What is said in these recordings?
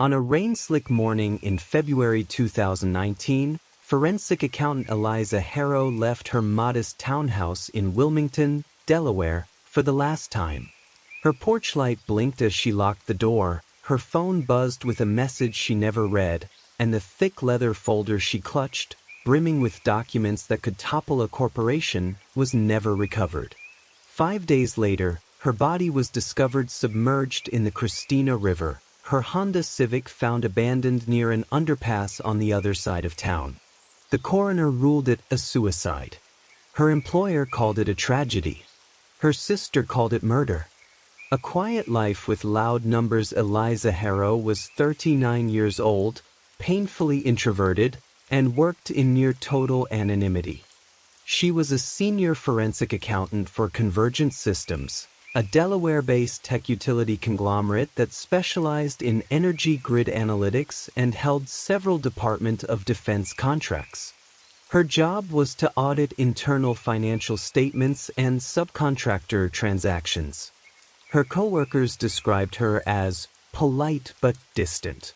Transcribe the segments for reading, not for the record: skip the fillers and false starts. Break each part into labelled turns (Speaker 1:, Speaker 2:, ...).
Speaker 1: On a rain-slick morning in February 2019, forensic accountant Eliza Harrow left her modest townhouse in Wilmington, Delaware, for the last time. Her porch light blinked as she locked the door, her phone buzzed with a message she never read, and the thick leather folder she clutched, brimming with documents that could topple a corporation, was never recovered. 5 days later, her body was discovered submerged in the Christina River, her Honda Civic found abandoned near an underpass on the other side of town. The coroner ruled it a suicide. Her employer called it a tragedy. Her sister called it murder. A quiet life with loud numbers. Eliza Harrow was 39 years old, painfully introverted, and worked in near total anonymity. She was a senior forensic accountant for Convergent Systems, a Delaware-based tech utility conglomerate that specialized in energy grid analytics and held several Department of Defense contracts. Her job was to audit internal financial statements and subcontractor transactions. Her coworkers described her as polite but distant.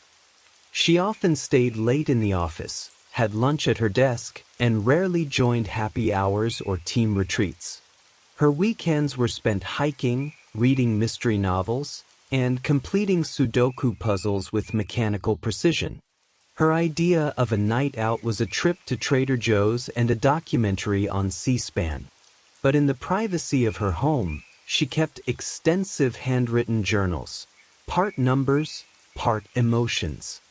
Speaker 1: She often stayed late in the office, had lunch at her desk, and rarely joined happy hours or team retreats. Her weekends were spent hiking, reading mystery novels, and completing Sudoku puzzles with mechanical precision. Her idea of a night out was a trip to Trader Joe's and a documentary on C-SPAN. But in the privacy of her home, she kept extensive handwritten journals, part numbers, part emotions.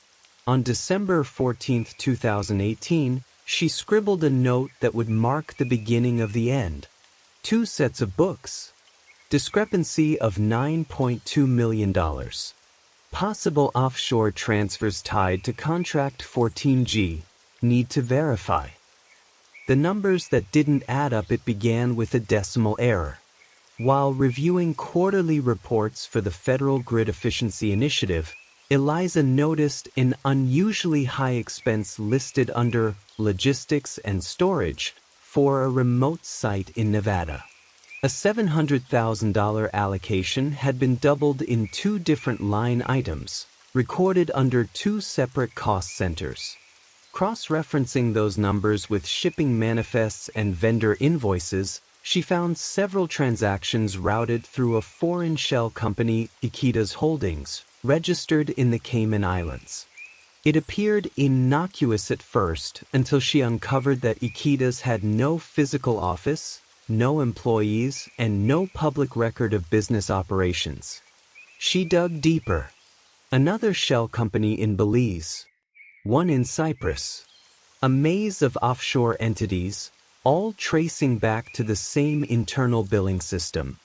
Speaker 1: On December 14, 2018, she scribbled a note that would mark the beginning of the end. 2 sets of books. Discrepancy of $9.2 million. Possible offshore transfers tied to Contract 14G. Need to verify. The numbers that didn't add up. It began with a decimal error. While reviewing quarterly reports for the Federal Grid Efficiency Initiative, Eliza noticed an unusually high expense listed under Logistics and Storage for a remote site in Nevada. A $700,000 allocation had been doubled in 2 different line items, recorded under 2 separate cost centers. Cross-referencing those numbers with shipping manifests and vendor invoices, she found several transactions routed through a foreign shell company, Iquitas Holdings, registered in the Cayman Islands. It appeared innocuous at first until she uncovered that Iquitas had no physical office, no employees, and no public record of business operations. She dug deeper. Another shell company in Belize. One in Cyprus. A maze of offshore entities, all tracing back to the same internal billing system.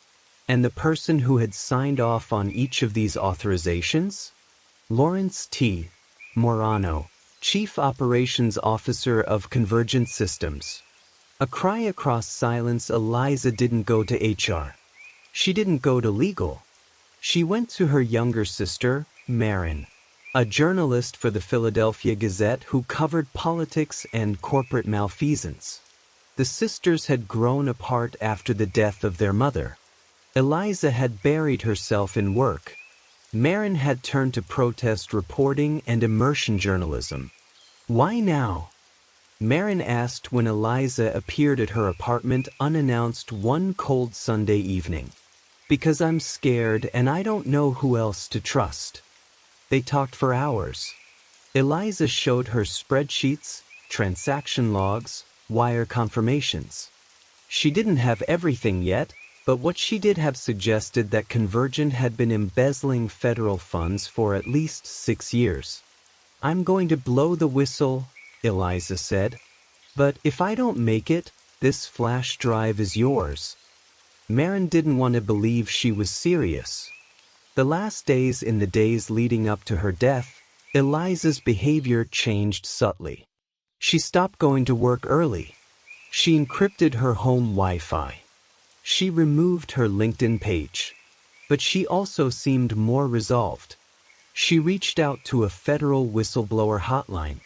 Speaker 1: And the person who had signed off on each of these authorizations? Lawrence T. Morano, Chief Operations Officer of Convergent Systems. A cry across silence. Eliza didn't go to HR. She didn't go to legal. She went to her younger sister, Marin, a journalist for the Philadelphia Gazette who covered politics and corporate malfeasance. The sisters had grown apart after the death of their mother. Eliza had buried herself in work. Marin had turned to protest reporting and immersion journalism. Why now? Marin asked when Eliza appeared at her apartment unannounced one cold Sunday evening. Because I'm scared and I don't know who else to trust. They talked for hours. Eliza showed her spreadsheets, transaction logs, wire confirmations. She didn't have everything yet, but what she did have suggested that Convergent had been embezzling federal funds for at least 6 years. I'm going to blow the whistle, Eliza said. But if I don't make it, this flash drive is yours. Marin didn't want to believe she was serious. The last days in the days leading up to her death, Eliza's behavior changed subtly. She stopped going to work early. She encrypted her home Wi-Fi. She removed her LinkedIn page. But she also seemed more resolved. She reached out to a federal whistleblower hotline.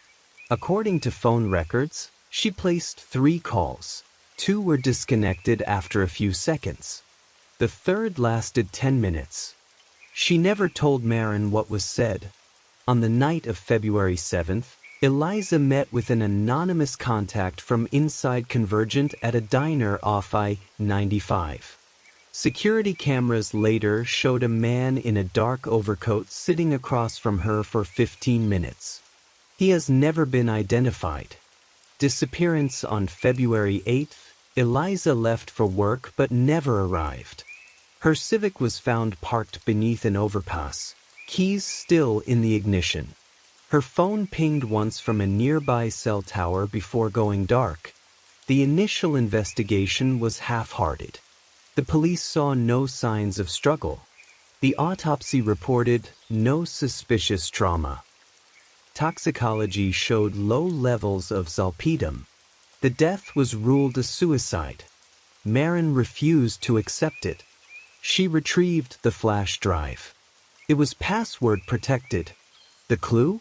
Speaker 1: According to phone records, she placed 3 calls. 2 were disconnected after a few seconds. The third lasted 10 minutes. She never told Marin what was said. On the night of February 7th, Eliza met with an anonymous contact from inside Convergent at a diner off I-95. Security cameras later showed a man in a dark overcoat sitting across from her for 15 minutes. He has never been identified. Disappearance on February 8th, Eliza left for work but never arrived. Her Civic was found parked beneath an overpass, keys still in the ignition. Her phone pinged once from a nearby cell tower before going dark. The initial investigation was half-hearted. The police saw no signs of struggle. The autopsy reported no suspicious trauma. Toxicology showed low levels of zolpidem. The death was ruled a suicide. Marin refused to accept it. She retrieved the flash drive. It was password protected. The clue?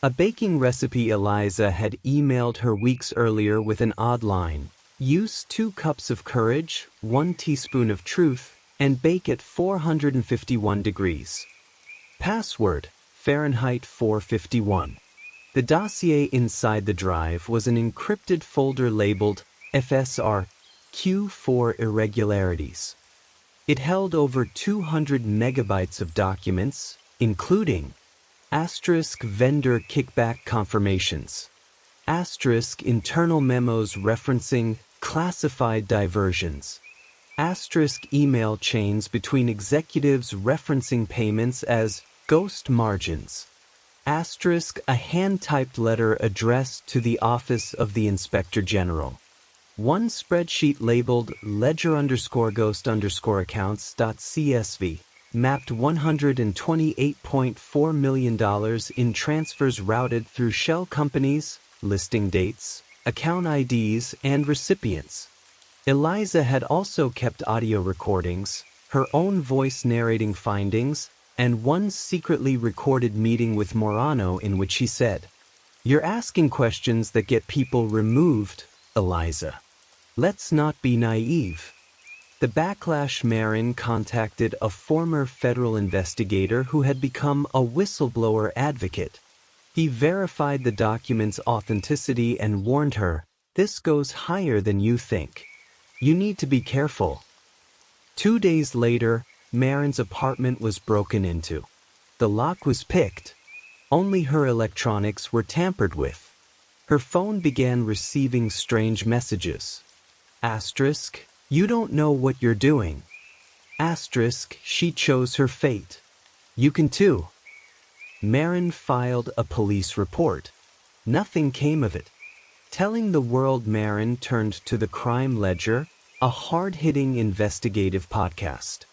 Speaker 1: A baking recipe Eliza had emailed her weeks earlier with an odd line. Use 2 cups of courage, 1 teaspoon of truth, and bake at 451 degrees. Password: Fahrenheit 451. The dossier inside the drive was an encrypted folder labeled FSR-Q for irregularities. It held over 200 megabytes of documents, including *vendor kickback confirmations, *internal memos referencing classified diversions, *email chains between executives referencing payments as ghost margins, *a hand-typed letter addressed to the Office of the Inspector General. One spreadsheet labeled ledger_ghost_accounts.csv mapped $128.4 million in transfers routed through shell companies, listing dates, account IDs, and recipients. Eliza had also kept audio recordings, her own voice narrating findings, and one secretly recorded meeting with Morano in which he said, "You're asking questions that get people removed, Eliza. Let's not be naive." The backlash. Marin contacted a former federal investigator who had become a whistleblower advocate. He verified the document's authenticity and warned her, "This goes higher than you think. You need to be careful." 2 days later, Marin's apartment was broken into. The lock was picked. Only her electronics were tampered with. Her phone began receiving strange messages. "You don't know what you're doing." "She chose her fate. You can too." Marin filed a police report. Nothing came of it. Telling the world, Marin turned to the Crime Ledger, a hard-hitting investigative podcast.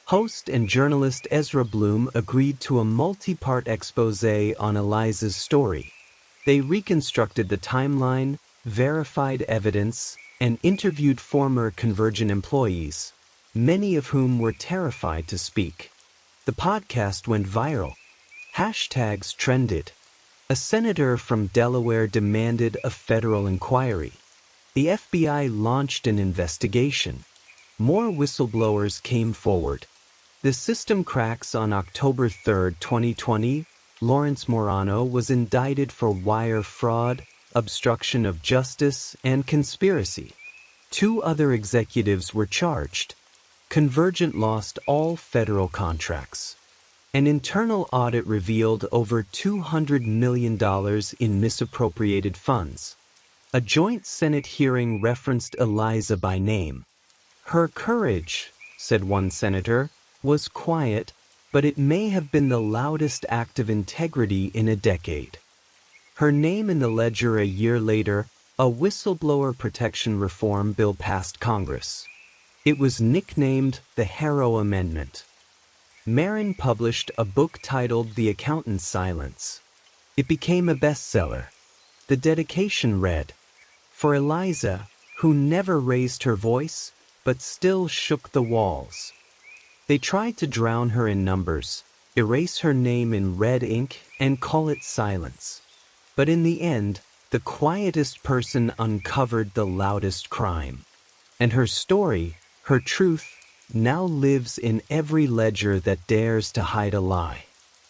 Speaker 1: Host and journalist Ezra Bloom agreed to a multi-part exposé on Eliza's story. They reconstructed the timeline, verified evidence, and interviewed former Convergent employees, many of whom were terrified to speak. The podcast went viral. Hashtags trended. A senator from Delaware demanded a federal inquiry. The FBI launched an investigation. More whistleblowers came forward. The system cracks. On October 3, 2020, Lawrence Morano was indicted for wire fraud, obstruction of justice, and conspiracy. 2 other executives were charged. Convergent lost all federal contracts. An internal audit revealed over $200 million in misappropriated funds. A joint Senate hearing referenced Eliza by name. "Her courage," said one senator, "was quiet, but it may have been the loudest act of integrity in a decade." Her name in the ledger. A year later, a whistleblower protection reform bill passed Congress. It was nicknamed the Harrow Amendment. Marin published a book titled The Accountant's Silence. It became a bestseller. The dedication read, "For Eliza, who never raised her voice, but still shook the walls." They tried to drown her in numbers, erase her name in red ink, and call it silence. But in the end, the quietest person uncovered the loudest crime. And her story, her truth, now lives in every ledger that dares to hide a lie.